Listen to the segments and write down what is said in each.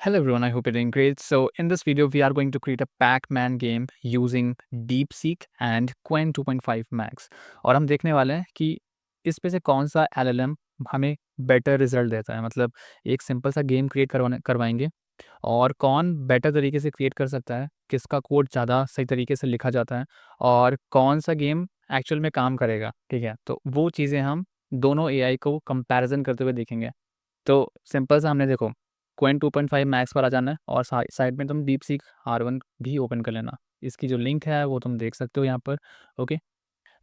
Hello everyone, I hope you're doing great. So in this video, we are going to create a Pac-Man game using DeepSeek and Qwen 2.5 Max. और हम देखने वाले हैं कि इस पे से कौन सा LLM हमें बेटर रिजल्ट देता है। मतलब एक सिंपल सा गेम क्रिएट करवाएंगे और कौन बेटर तरीके से क्रिएट कर सकता है, किसका कोड ज़्यादा सही तरीके से लिखा जाता है और कौन सा गेम एक्चुअल में काम करेगा। ठीक है, तो वो चीज़ें हम दोनों AI को कंपैरिजन करते हुए देखेंगे। तो सिंपल सा हमने देखो क्वेन 2.5 मैक्स पर आ जाना है और साइड में तुम डीपसीक R1 भी ओपन कर लेना। इसकी जो लिंक है वो तुम देख सकते हो यहाँ पर। ओके,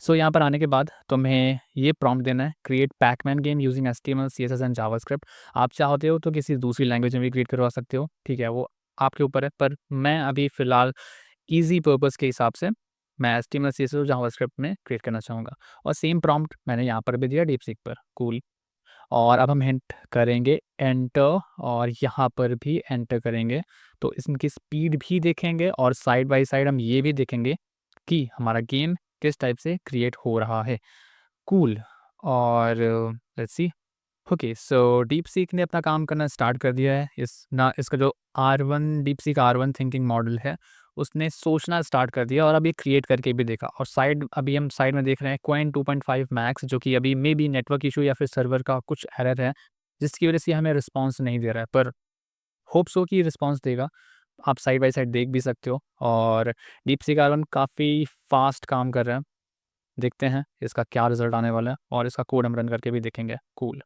सो यहाँ पर आने के बाद तुम्हें ये प्रॉम्प्ट देना है, create Pac-Man game using HTML CSS and JavaScript. आप चाहते हो तो किसी दूसरी लैंग्वेज में भी क्रिएट करवा सकते हो, ठीक है, वो आपके ऊपर है। पर मैं अभी फ़िलहाल ईज़ी पर्पज़ के हिसाब से मैं HTML CSS और जावास्क्रिप्ट में क्रिएट करना चाहूँगा और सेम प्रॉम्प्ट मैंने यहाँ पर भी दिया डीपसीक पर। कूल। और अब हम हिंट करेंगे एंटर और यहाँ पर भी एंटर करेंगे, तो इसकी स्पीड भी देखेंगे और साइड बाय साइड हम ये भी देखेंगे कि हमारा गेम किस टाइप से क्रिएट हो रहा है। कूल। और let's see. Okay, so DeepSeek ने अपना काम करना स्टार्ट कर दिया है। इसका जो R1 DeepSeek R1 thinking model है, उसने सोचना स्टार्ट कर दिया और अब ये क्रिएट करके भी देखा। और अभी हम साइड में देख रहे हैं क्वेन 2.5 मैक्स, जो कि अभी मे बी नेटवर्क इशू या फिर सर्वर का कुछ एरर है, जिसकी वजह से हमें रिस्पॉन्स नहीं दे रहा है, पर होप सो कि रिस्पॉन्स देगा। आप साइड बाय साइड देख भी सकते हो और डीपसीक R1 काफ़ी फास्ट काम कर रहा है। देखते हैं इसका क्या रिजल्ट आने वाला है और इसका कोड हम रन करके भी देखेंगे। कूल।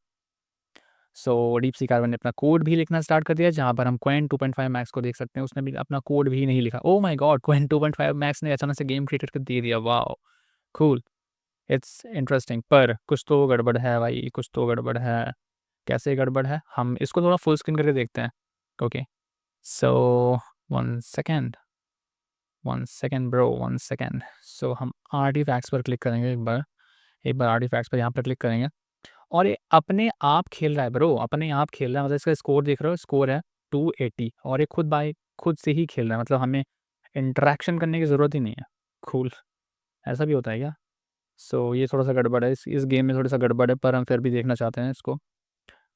सो डीपसीक R1 ने अपना कोड भी लिखना स्टार्ट कर दिया, जहाँ पर हम क्वेन 2.5 मैक्स को देख सकते हैं, उसने भी अपना कोड भी नहीं लिखा। Oh my God! Qwen 2.5 Max ने अचानक से गेम क्रिएट करके दे दिया, वॉव! Cool, it's interesting. पर कुछ तो गड़बड़ है भाई, कुछ तो गड़बड़ है। कैसे गड़बड़ है? हम इसको थोड़ा फुल स्क्रीन करके देखते हैं। ओके, सो 1 सेकंड, 1 सेकंड ब्रो, 1 सेकंड। सो हम आर्टिफैक्ट्स पर क्लिक करेंगे एक बार आर्टिफैक्ट्स पर यहाँ पर क्लिक करेंगे और ये अपने आप खेल रहा है ब्रो, अपने आप खेल रहा है। मतलब इसका स्कोर देख रहे हो, स्कोर है 280 और ये खुद से ही खेल रहा है। मतलब हमें इंटरैक्शन करने की ज़रूरत ही नहीं है। कूल, ऐसा भी होता है क्या? सो ये थोड़ा-सा गड़बड़ है, इस गेम में थोड़ा-सा गड़बड़ है, पर हम फिर भी देखना चाहते हैं इसको।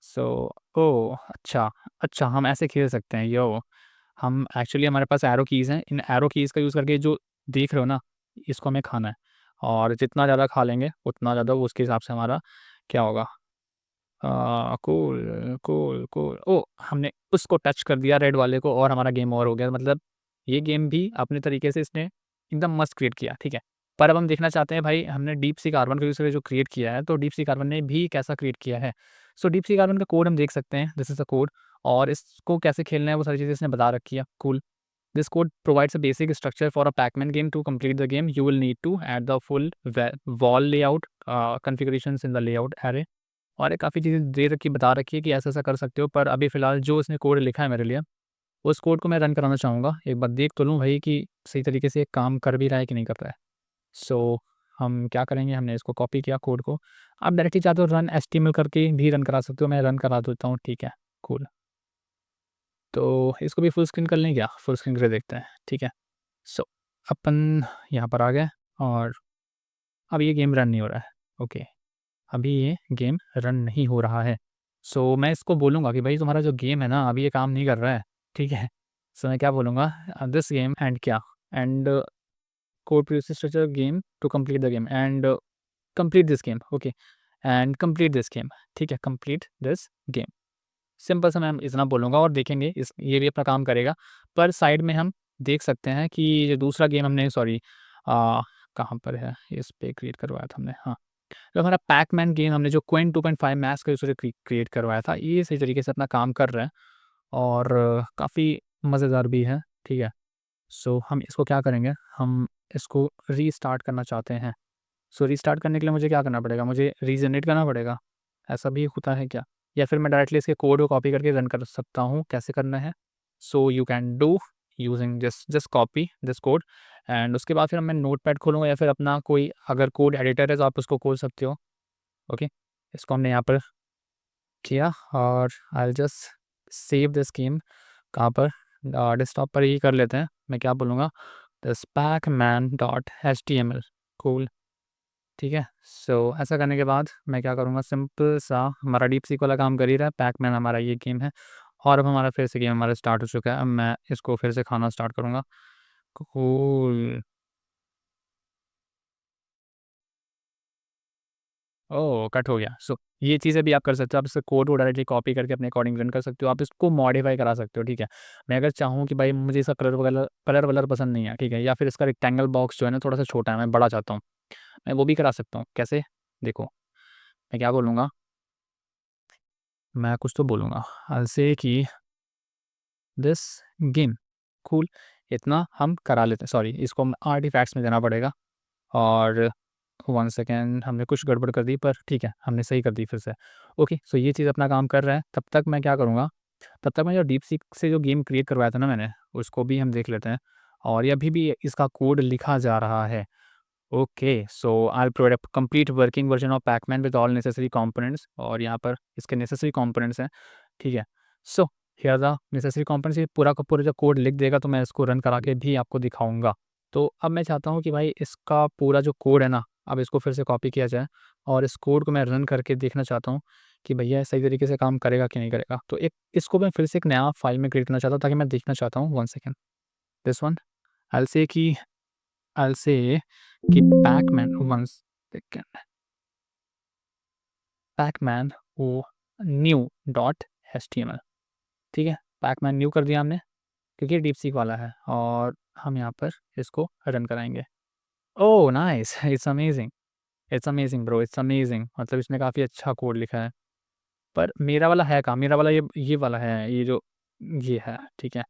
सो ओह! अच्छा, अच्छा हम ऐसे खेल सकते हैं, यो! हम एक्चुअली हमारे पास एरो कीज़ हैं, इन एरो कीज़ का यूज़ करके जो देख रहे हो ना, इसको हमें खाना है और जितना ज़्यादा खा लेंगे, उतना ज़्यादा वो उसके हिसाब से हमारा क्या होगा। Cool, cool, cool. ओह! हमने उसको टच कर दिया रेड वाले को और हमारा गेम ओवर हो गया। मतलब ये गेम भी अपने तरीके से इसने एकदम मस्त क्रिएट किया, ठीक है। पर अब हम देखना चाहते हैं भाई, हमने डीपसीक R1 का यूज़ करके जो क्रिएट किया है, तो डीपसीक R1 ने भी कैसा क्रिएट किया है। सो डीपसीक R1 का कोड हम देख सकते हैं, दिस इज़ द कोड और इसको कैसे खेलना है वो सारी चीज़ें इसने बता रखी है। Cool. This code provides a basic structure for a Pac-Man game. To complete the game, you will need to add the full wall layout configurations in the layout array. और ये काफ़ी चीज़ें दे रखी बता रखी है कि ऐसा-ऐसा कर सकते हो, पर अभी फ़िलहाल जो इसने कोड लिखा है मेरे लिए, उस कोड को मैं रन कराना चाहूँगा। एक बार देख तो लूँ भाई कि सही तरीके से ये काम कर भी रहा है कि नहीं कर रहा है। सो हम क्या करेंगे, हमने इसको कॉपी किया कोड को। आप डायरेक्टली चाहते हो रन एचटीएमएल करके भी रन करा सकते हो, मैं रन करा देता हूँ, ठीक है, कूल। तो इसको भी फुल स्क्रीन कर लें क्या? फुल स्क्रीन करके देखते हैं, ठीक है। सो अपन यहाँ पर आ गए और अब ये गेम रन नहीं हो रहा है। ओके, अभी ये गेम रन नहीं हो रहा है। सो मैं इसको बोलूँगा कि भाई तुम्हारा जो गेम है ना, अभी ये काम नहीं कर रहा है, ठीक है। सो मैं क्या बोलूँगा, दिस गेम एंड क्या, and code produce structure game to complete the game and complete this game. Okay, and complete this game, ठीक है, कंप्लीट दिस गेम। सिंपल सा मैं इतना बोलूँगा और देखेंगे ये भी अपना काम करेगा। पर साइड में हम देख सकते हैं कि जो दूसरा गेम हमने सॉरी कहाँ पर है? इस पे क्रिएट करवाया था हमने, हाँ। जो हमारा पैक-मैन गेम हमने जो क्वेन 2.5 मैक्स का यूज़ करके क्रिएट करवाया था, ये सही तरीके से अपना काम कर रहा है और काफ़ी मज़ेदार भी है, ठीक है। सो हम इसको क्या करेंगे, हम इसको रीस्टार्ट करना चाहते हैं। सो रीस्टार्ट करने के लिए मुझे क्या करना पड़ेगा? मुझे रीजनरेट करना पड़ेगा, ऐसा भी होता है क्या? या फिर मैं डायरेक्टली इसके कोड को कॉपी करके रन कर सकता हूँ, कैसे करना है? So you can do using just copy this code and उसके बाद फिर मैं नोटपैड खोलूँगा या फिर अपना कोई अगर कोड एडिटर है तो आप उसको खोल सकते हो। ओके, इसको हमने यहाँ पर किया और I will just save this game कहाँ पर, डेस्कटॉप पर ही कर लेते हैं। मैं क्या बोलूँगा, this Pac-Man dot HTML. Cool, ठीक है। सो ऐसा करने के बाद मैं क्या करूँगा, सिंपल सा हमारा डीप सीक वाला काम कर ही रहा है, पैकमैन हमारा ये गेम है और अब हमारा फिर से गेम हमारा स्टार्ट हो चुका है। अब मैं इसको फिर से खाना स्टार्ट करूँगा। कूल। ओह! कट हो गया। सो ये चीज़ें भी आप कर सकते हो। आप इसका कोड वो डायरेक्टली कॉपी करके अपने अकॉर्डिंग रन कर सकते हो। आप इसको मॉडिफ़ाई करा सकते हो, ठीक है? मैं अगर चाहूँ कि भाई मुझे इसका कलर-वलर पसंद नहीं है, ठीक है? या फिर इसका रेक्टेंगल बॉक्स जो है ना थोड़ा-सा छोटा है, मैं बड़ा चाहता हूँ। मैं वो भी करा सकता हूँ। कैसे? देखो, मैं क्या बोलूँगा, मैं कुछ तो बोलूँगा। आई विल से कि दिस गेम कूल, इतना हम करा लेते हैं। सॉरी, इसको हम आर्टिफैक्ट्स में देना पड़ेगा। और 1 सेकंड, हमने कुछ गड़बड़ कर दी, पर ठीक है, हमने सही कर दी फिर से। ओके, सो ये चीज़ अपना काम कर रहा है। तब तक मैं क्या करूँगा, तब तक मैं जो डीपसीक से जो गेम क्रिएट करवाया था ना मैंने, उसको भी हम देख लेते हैं। और ये अभी भी इसका कोड लिखा जा रहा है। Okay, so I will provide a complete working version of Pacman with all necessary components, और यहाँ पर इसके नेसेसरी कंपोनेंट्स हैं, ठीक है। So here are the necessary components. ये पूरा का पूरा जो कोड लिख देगा तो मैं इसको रन करा के भी आपको दिखाऊँगा। तो अब मैं चाहता हूँ कि भाई इसका पूरा जो कोड है ना, अब इसको फिर से कॉपी किया जाए और इस कोड को मैं रन करके देखना चाहता हूँ कि भैया सही तरीके से काम करेगा कि नहीं करेगा। तो एक इसको मैं फिर से एक नया फ़ाइल में क्रिएट करना चाहता हूँ ताकि मैं देखना चाहता हूँ। 1 second, this one, I will say कि पैकमैन, 1 सेकंड, पैकमैन ओ न्यू डॉट एचटीएमएल, ठीक है? पैकमैन न्यू कर दिया हमने क्योंकि ये डीपसीक वाला है और हम यहाँ पर इसको रन कराएँगे। Oh nice! It's amazing bro, it's amazing. मतलब इसने काफ़ी अच्छा कोड लिखा है। पर मेरा वाला है कहाँ? मेरा वाला ये वाला है, ये जो ये है, ठीक है।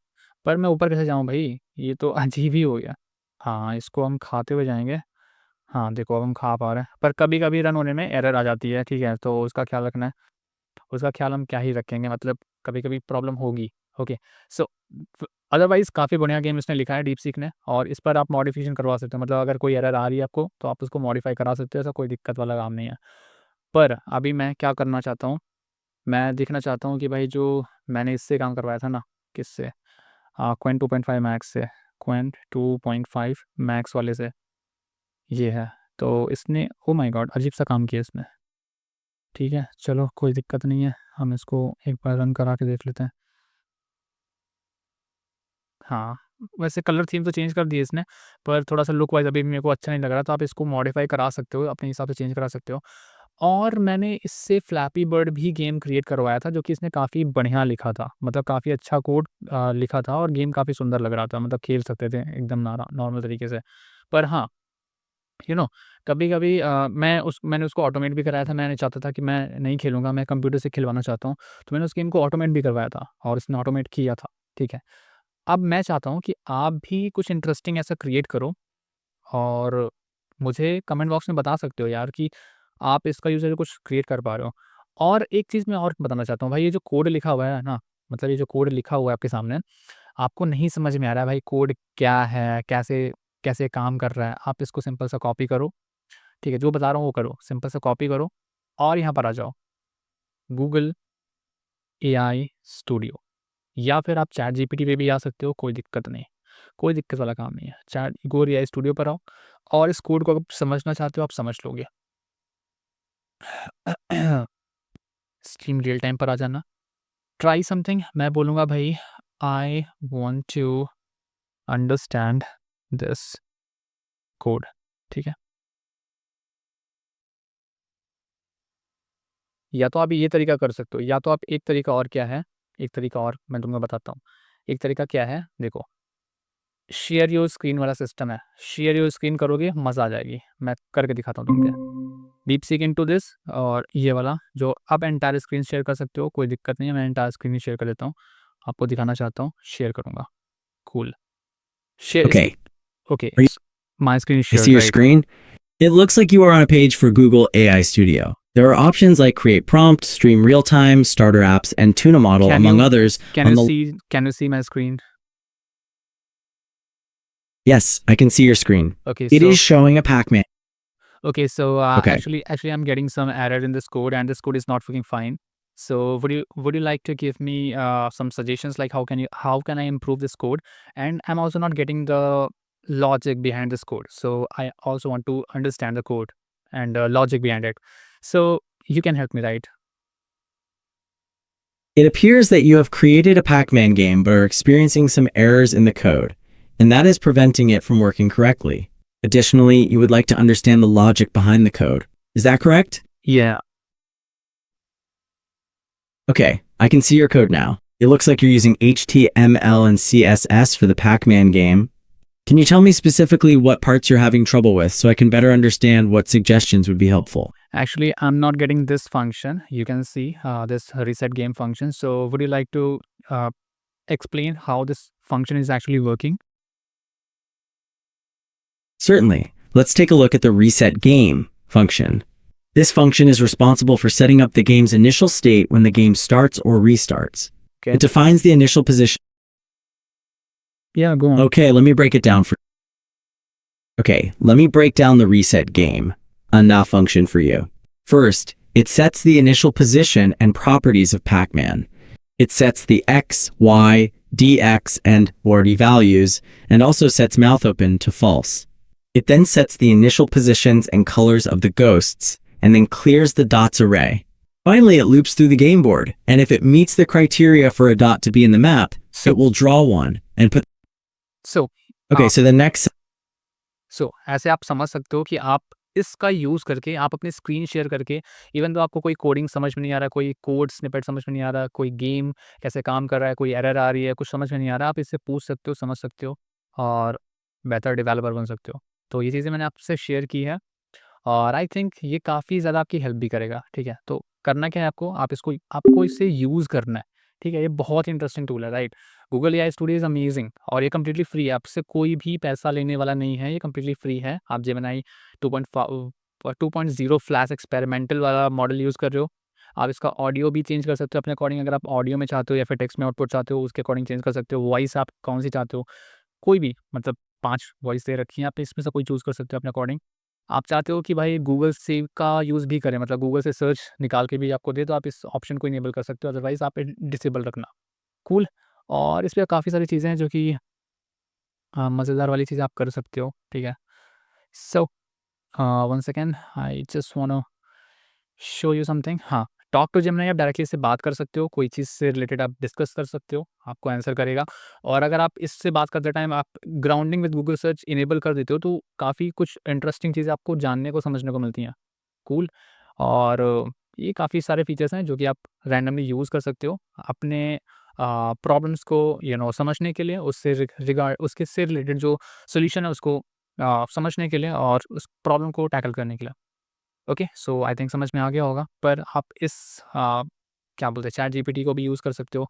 पर मैं ऊपर कैसे जाऊँ भई? ये तो अजीब ही हो गया। हाँ, इसको हम खाते हुए जाएँगे। हाँ, देखो अब हम खा पा रहे हैं। पर कभी-कभी रन होने में एरर आ जाती है, ठीक है? तो उसका ख़्याल रखना है। उसका ख़्याल हम क्या ही रखेंगे, मतलब कभी-कभी प्रॉब्लम होगी। ओके, सो फ अदरवाइज़ काफ़ी बढ़िया गेम इसने लिखा है डीपसीक ने, और इस पर आप मॉडिफ़िकेशन करवा सकते हो। मतलब अगर कोई एरर आ रही है आपको, तो आप उसको मॉडिफ़ाई करा सकते हो, ऐसा कोई दिक्कत वाला काम नहीं है। पर अभी मैं क्या करना चाहता हूँ, मैं देखना चाहता हूँ कि भाई जो मैंने इससे काम करवाया था ना, किससे? क्वेन 2.5 मैक्स से, क्वेन 2.5 मैक्स वाले से, ये है। तो इसने ओह माय गॉड! अजीब-सा काम किया इसने। ठीक है, चलो कोई दिक्कत नहीं है, हम इसको एक बार रन करा के देख लेते हैं। हाँ, वैसे कलर थीम तो चेंज कर दी है इसने, पर थोड़ा-सा लुक वाइज़ अभी भी मेरे को अच्छा नहीं लग रहा, तो आप इसको मॉडिफ़ाई करा सकते हो, अपने हिसाब से चेंज करा सकते हो। और मैंने इससे फ्लैपी बर्ड भी गेम क्रिएट करवाया था, जो कि इसने काफ़ी बढ़िया लिखा था। मतलब काफ़ी अच्छा कोड लिखा था और गेम काफ़ी सुंदर लग रहा था, मतलब खेल सकते थे एकदम नॉर्मल तरीके से। पर हाँ, कभी-कभी मैंने उसको ऑटोमेट भी कराया था। मैंने चाहता था कि मैं नहीं खेलूँगा, मैं कंप्यूटर से खिलवाना चाहता हूँ, तो मैंने उस गेम को ऑटोमेट भी करवाया था और इसने ऑटोमेट किया था, ठीक है। अब मैं चाहता हूँ कि आप भी कुछ इंटरेस्टिंग ऐसा क्रिएट करो और मुझे कमेंट बॉक्स में बता सकते हो यार कि आप इसका यूज़ करके कुछ क्रिएट कर पा रहे हो। और एक चीज़ मैं और बताना चाहता हूँ भाई, ये जो कोड लिखा हुआ है ना, मतलब ये जो कोड लिखा हुआ है आपके सामने, आपको नहीं समझ में आ रहा है भाई कोड क्या है, कैसे कैसे काम कर रहा है, आप इसको सिंपल सा कॉपी करो, ठीक है? जो बता रहा हूँ वो करो, सिंपल सा कॉपी करो और यहाँ पर आ जाओ, गूगल एआई स्टूडियो, या फिर आप चैट जीपीटी पे भी आ सकते हो, कोई दिक्कत नहीं। कोई दिक्कत वाला काम नहीं है। चैट गूगल एआई स्टूडियो पर आओ और इस कोड को अगर समझना चाहते हो, आप समझ लोगे। स्ट्रीम रियल टाइम पर आ जाना। ट्राई समथिंग, मैं बोलूँगा भाई, I want to understand this code, ठीक है? या तो आप ये तरीका कर सकते हो, या तो आप एक तरीका और क्या है, एक तरीका और मैं तुमको बताता हूँ। एक तरीका क्या है, देखो, शेयर योर स्क्रीन वाला सिस्टम है। शेयर योर स्क्रीन करोगे, मज़ा आ जाएगी। मैं करके दिखाता हूँ तुमको। डीप सीक इनटू दिस, और ये वाला जो आप एंटायर स्क्रीन शेयर कर सकते हो, कोई दिक्कत नहीं है, मैं एंटायर स्क्रीन ही शेयर कर देता हूँ। आपको दिखाना चाहता हूँ, शेयर करूँगा। Cool. Share screen, Okay, okay, are you, my screen is I see shared your right. screen. It looks like you are on a page for Google AI Studio. There are options like Create Prompt, Stream Real Time, Starter Apps, and Tune a Model, can among you others. Can On you the see can you see my screen? Yes, I can see your screen. Okay, It so is showing a Pac-Man. okay, so Okay. actually, I'm getting some error in this code, and this code is not working fine. So would you like to give me some suggestions, like how can I improve this code? And I'm also not getting the logic behind this code, so I also want to understand the code and logic behind it. So you can help me, right? It appears that you have created a Pac-Man game but are experiencing some errors in the code, and that is preventing it from working correctly. Additionally, you would like to understand the logic behind the code. Is that correct? Yeah. Okay, I can see your code now. It looks like you're using HTML and CSS for the Pac-Man game. Can you tell me specifically what parts you're having trouble with so I can better understand what suggestions would be helpful? Actually, I'm not getting this function. You can see this reset game function. So would you like to explain how this function is actually working? Certainly. Let's take a look at the reset game function. This function is responsible for setting up the game's initial state when the game starts or restarts. Okay. It defines the initial position. Yeah, go on. Okay, let me break it down for let me break down the reset game function for you. First, it sets the initial position and properties of Pac-Man. It sets the X, Y, DX, and WARD values, and also sets mouth open to false. It then sets the initial positions and colors of the ghosts, and then clears the dots array. Finally, it loops through the game board, and if it meets the criteria for a dot to be in the map, it will draw one and put. So Okay, so the next. ऐसे आप समझ सकते हो कि आप इसका use करके आप अपनी स्क्रीन शेयर करके इवन तो आपको कोई कोडिंग समझ में नहीं आ रहा, कोई कोड स्निपेट समझ में नहीं आ रहा, कोई गेम कैसे काम कर रहा है, कोई एरर आ रही है, कुछ समझ में नहीं आ रहा, आप इससे पूछ सकते हो, समझ सकते हो और बेहतर डेवलपर बन सकते हो। तो ये चीज़ें मैंने आपसे शेयर की है और आई थिंक ये काफ़ी ज़्यादा आपकी हेल्प भी करेगा, ठीक है? तो करना क्या है आपको, आपको इसे यूज़ करना है, ठीक है? ये बहुत इंटरेस्टिंग टूल है, right? Google AI studio is amazing और ये कंप्लीटली फ्री है, आपसे कोई भी पैसा लेने वाला नहीं है, ये कंप्लीटली फ्री है। आप जेमिनी 2.0 फ्लैश एक्सपेरिमेंटल वाला मॉडल यूज़ कर रहे हो, आप इसका ऑडियो भी चेंज कर सकते हो अपने अकॉर्डिंग अगर आप ऑडियो में चाहते हो या फिर टेक्स्ट में आउटपुट चाहते हो, उसके अकॉर्डिंग चेंज कर सकते हो। वॉइस आप कौन-सी चाहते हो, कोई भी मतलब 5 वॉइस दे रखी हैं, आप इसमें से कोई चूज़ कर सकते हो अपने अकॉर्डिंग। आप चाहते हो कि भाई गूगल से का यूज़ भी करें मतलब गूगल से सर्च निकाल के भी आपको दे तो आप इस ऑप्शन को इनेबल कर सकते हो अदरवाइज़ आप डिसेबल रखना। कूल और इस पे काफ़ी सारी चीज़ें हैं जो कि मज़ेदार वाली चीज़ें आप कर सकते हो, ठीक है? So one second I just want to show you something हाँ, टॉक टू जेमिनी आप डायरेक्टली इससे बात कर सकते हो, कोई चीज़ से रिलेटेड आप डिस्कस कर सकते हो, आपको आंसर करेगा और अगर आप इससे बात करते टाइम आप grounding with Google search enable कर देते हो, तो काफ़ी कुछ इंटरेस्टिंग चीज़ें आपको जानने को, समझने को मिलती हैं। कूल और ये काफ़ी सारे फीचर्स हैं जो कि आप रैंडमली यूज़ कर सकते हो अपने प्रॉब्लम्स को समझने के लिए उससे रिगार्ड उसके से रिलेटेड जो सॉल्यूशन है उसको समझने के लिए और उस प्रॉब्लम को टैकल करने के लिए। ओके, सो आई थिंक समझ में आ गया होगा। पर आप इस क्या बोलते हैं चैट जीपीटी को भी यूज़ कर सकते हो।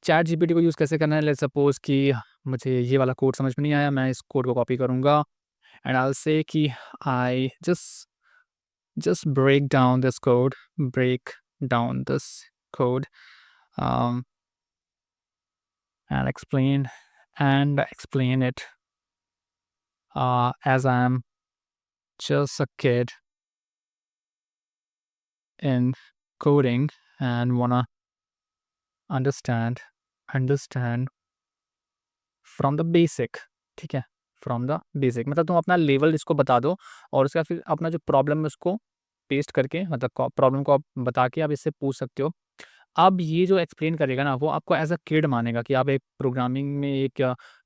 चैट जीपीटी को यूज़ कैसे करना है लेट्स सपोज़ कि मुझे ये वाला कोड समझ में नहीं आया, मैं इस कोड को कॉपी करूँगा एंड आई विल से कि आई just break down this code um, and explain it as I am just a kid in coding and wanna understand from the basic, ठीक है? फ्रॉम द बेसिक मतलब तुम अपना level इसको बता दो और उसका फिर अपना जो प्रॉब्लम है उसको पेस्ट करके मतलब प्रॉब्लम को आप बता के आप इससे पूछ सकते हो। अब ये जो एक्सप्लेन करेगा ना, वो आपको एज़ अ किड मानेगा कि आप एक प्रोग्रामिंग में एक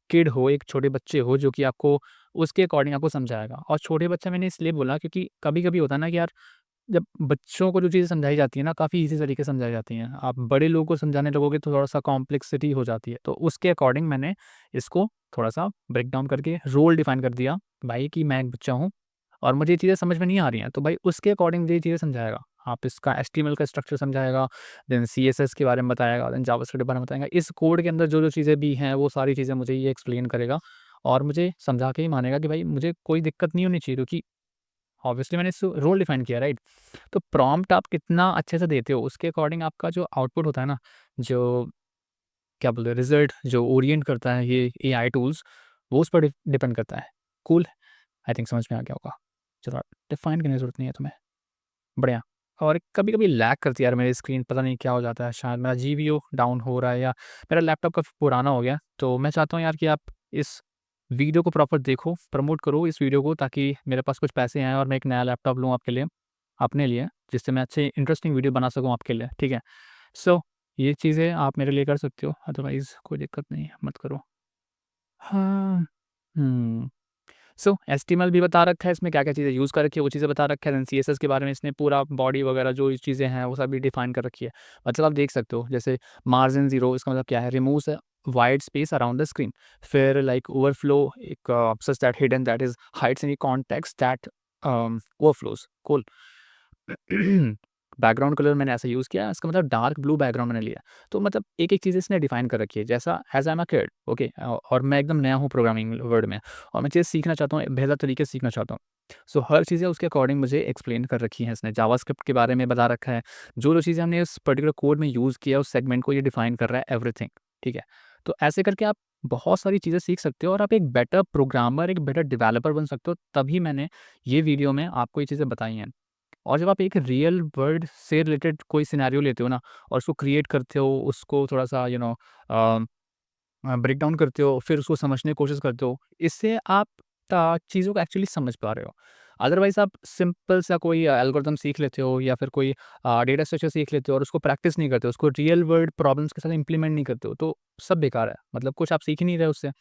किड हो, एक छोटे बच्चे हो जो कि आपको उसके अकॉर्डिंग आपको समझाएगा। और छोटे बच्चे मैंने इसलिए बोला क्योंकि कभी-कभी होता है ना कि यार जब बच्चों को जो चीज़ें समझाई जाती है ना, काफ़ी ईज़ी तरीके से समझाई जाती हैं। आप बड़े लोगों को समझाने लगोगे तो थोड़ा-सा कॉम्प्लेक्सिटी हो जाती है। तो उसके अकॉर्डिंग मैंने इसको थोड़ा-सा ब्रेक डाउन करके रोल डिफाइन कर दिया, भाई कि मैं एक बच्चा हूँ और मुझे ये चीज़ें समझ में नहीं आ रही हैं, तो भाई उसके अकॉर्डिंग मुझे ये चीज़ें समझाएगा। आप इसका एचटीएमएल का स्ट्रक्चर समझाएगा, देन सीएसएस के बारे में बताएगा, देन जावास्क्रिप्ट के बारे में बताएगा। इस कोड के अंदर जो-जो चीज़ें भी हैं, वो सारी चीज़ें मुझे ये एक्सप्लेन करेगा और मुझे समझा के ही मानेगा कि भाई मुझे कोई दिक्कत नहीं होनी चाहिए क्योंकि ऑब्वियसली मैंने इस रोल डिफाइन किया राइट? तो प्रॉम्प्ट आप कितना अच्छे से देते हो, उसके अकॉर्डिंग आपका जो आउटपुट होता है ना, जो क्या बोलते हैं रिज़ल्ट जो ओरिएंट करता है ये एआई टूल्स, वो उस पर डिपेंड करता है। कूल, आई थिंक समझ में आ गया होगा। चलो डिफाइन करने की ज़रूरत नहीं है तुम्हें। बढ़िया। और कभी-कभी लैग करती है यार मेरी स्क्रीन पता नहीं क्या हो जाता है, शायद मेरा जीपीयू डाउन हो रहा है या मेरा लैपटॉप काफ़ी पुराना हो गया। तो मैं चाहता हूँ यार कि आप इस वीडियो को प्रॉपर देखो, प्रमोट करो इस वीडियो को ताकि मेरे पास कुछ पैसे आएँ और मैं एक नया लैपटॉप लूँ आपके लिए, अपने लिए, जिससे मैं अच्छे इंटरेस्टिंग वीडियो बना सकूँ आपके लिए, ठीक है? सो ये चीज़ें आप मेरे लिए कर सकते हो, अदरवाइज़ कोई दिक्कत नहीं है, मत करो। हाँ, हुँ। सो एचटीएमएल भी बता रखा है, इसमें क्या-क्या चीज़ें यूज़ कर रखी है, वो चीज़ें बता रखा है। देन सीएसएस के बारे में इसने पूरा बॉडी वगैरह जो चीज़ें हैं, वो सभी डिफाइन कर रखी है। मतलब आप देख सकते हो, जैसे मार्जिन ज़ीरो इसका मतलब क्या है? Removes wide space around the screen. फिर लाइक ओवरफ्लो एक such that hidden that is hides any context that overflows cool. Background colour मैंने ऐसा यूज़ किया, इसका मतलब डार्क ब्लू बैकग्राउंड मैंने लिया। तो मतलब एक-एक चीज़ इसने डिफाइन कर रखी है, जैसा as I am a kid okay और मैं एकदम नया हूँ प्रोग्रामिंग वर्ल्ड में और मैं चीज़ सीखना चाहता हूँ, बेहतर तरीके से सीखना चाहता हूँ। सो हर चीज़ें उसके अकॉर्डिंग मुझे एक्सप्लेन कर रखी हैं इसने, जावास्क्रिप्ट के बारे में बता रखा है। जो-जो चीज़ें हमने उस पर्टिकुलर कोड में यूज़ किया, उस सेगमेंट को ये डिफाइन कर रहा है एवरीथिंग, ठीक है? तो ऐसे करके आप बहुत सारी चीज़ें सीख सकते हो और आप एक बेटर प्रोग्रामर, एक बेटर डेवलपर बन सकते हो, तभी मैंने ये वीडियो में आपको ये चीज़ें बताई हैं। और जब आप एक रियल वर्ल्ड से रिलेटेड कोई सिनेरियो लेते हो ना और उसको क्रिएट करते हो, उसको थोड़ा-सा ब्रेक डाउन करते हो, फिर उसको समझने की कोशिश करते हो, इससे आप चीज़ों को एक्चुअली समझ पा रहे हो। अदरवाइज़ आप सिंपल सा कोई एल्गोरिथम सीख लेते हो या फिर कोई डेटा स्ट्रक्चर सीख लेते हो और उसको प्रैक्टिस नहीं करते हो, उसको रियल वर्ल्ड प्रॉब्लम्स के साथ इम्प्लीमेंट नहीं करते हो, तो सब बेकार है। मतलब कुछ आप सीख ही नहीं रहे उससे,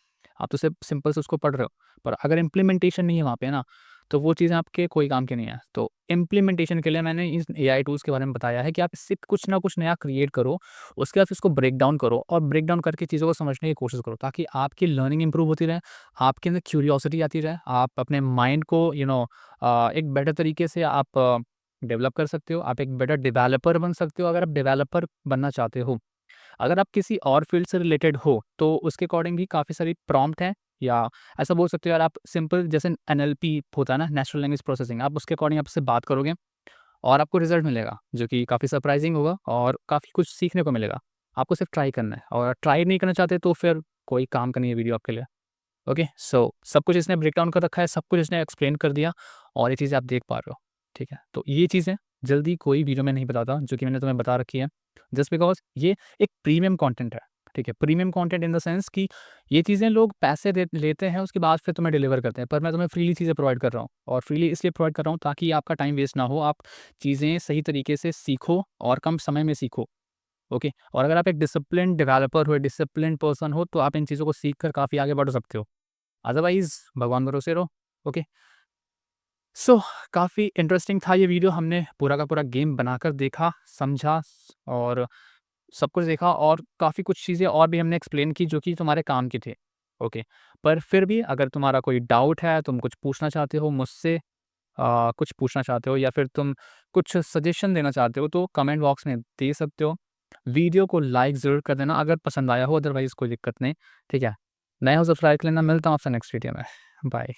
आप तो सिर्फ सिंपल से उसको पढ़ रहे हो। पर अगर इम्प्लीमेंटेशन नहीं है वहाँ पे ना, तो वो चीज़ें आपके कोई काम की नहीं है। तो इम्प्लीमेंटेशन के लिए मैंने इस एआई टूल्स के बारे में बताया है कि आप इससे कुछ ना कुछ नया क्रिएट करो, उसके बाद फिर उसको ब्रेक डाउन करो और ब्रेक डाउन करके चीज़ों को समझने की कोशिश करो ताकि आपकी लर्निंग इंप्रूव होती रहे, आपके अंदर क्यूरियोसिटी आती रहे, आप अपने माइंड को एक बेटर तरीके से आप डेवलप कर सकते हो, आप एक बेटर डेवलपर बन सकते हो अगर आप डेवलपर बनना चाहते हो। अगर आप किसी और फील्ड से रिलेटेड हो, तो उसके अकॉर्डिंग भी काफ़ी सारी प्रॉम्प्ट हैं या ऐसा बोल सकते हो यार आप सिंपल जैसे एनएलपी होता है ना, नेचुरल लैंग्वेज प्रोसेसिंग, आप उसके अकॉर्डिंग आप उससे बात करोगे और आपको रिज़ल्ट मिलेगा, जो कि काफ़ी सरप्राइज़िंग होगा और काफ़ी कुछ सीखने को मिलेगा। आपको सिर्फ ट्राई करना है और ट्राई नहीं करना चाहते तो फिर कोई काम का नहीं है वीडियो आपके लिए। ओके, सो सब कुछ इसने ब्रेक डाउन कर रखा है, सब कुछ इसने एक्सप्लेन कर दिया और ये चीज़ें आप देख पा रहे हो, ठीक है? तो ये चीज़ें जल्दी कोई वीडियो में नहीं बताता जो कि मैंने तुम्हें बता रखी है, जस्ट बिकॉज़ ये एक प्रीमियम कंटेंट है, ठीक है? Premium content in the sense कि ये चीज़ें लोग पैसे दे लेते हैं, उसके बाद फिर तुम्हें डिलीवर करते हैं, पर मैं तुम्हें फ्रीली चीज़ें प्रोवाइड कर रहा हूँ और फ्रीली इसलिए प्रोवाइड कर रहा हूँ ताकि आपका टाइम वेस्ट ना हो, आप चीज़ें सही तरीके से सीखो और कम समय में सीखो, ओके? और अगर आप एक डिसिप्लिन्ड डेवलपर हो, डिसिप्लिन्ड पर्सन हो, तो आप इन चीज़ों को सीख कर काफ़ी आगे बढ़ सकते हो। अदरवाइज़ भगवान भरोसे रहो, ओके। सो काफ़ी इंटरेस्टिंग था ये वीडियो, हमने पूरा का पूरा गेम बनाकर देखा, समझा और सब कुछ देखा और काफ़ी कुछ चीज़ें और भी हमने एक्सप्लेन की जो कि तुम्हारे काम की थी, ओके। पर फिर भी अगर तुम्हारा कोई डाउट है, तुम कुछ पूछना चाहते हो मुझसे कुछ पूछना चाहते हो या फिर तुम कुछ सजेशन देना चाहते हो तो कमेंट बॉक्स में दे सकते हो। वीडियो को लाइक ज़रूर कर देना अगर पसंद आया हो, अदरवाइज़ कोई दिक्कत नहीं, ठीक है। नए हो सब्सक्राइब कर लेना, मिलता हूँ आपसे नेक्स्ट वीडियो में। बाय।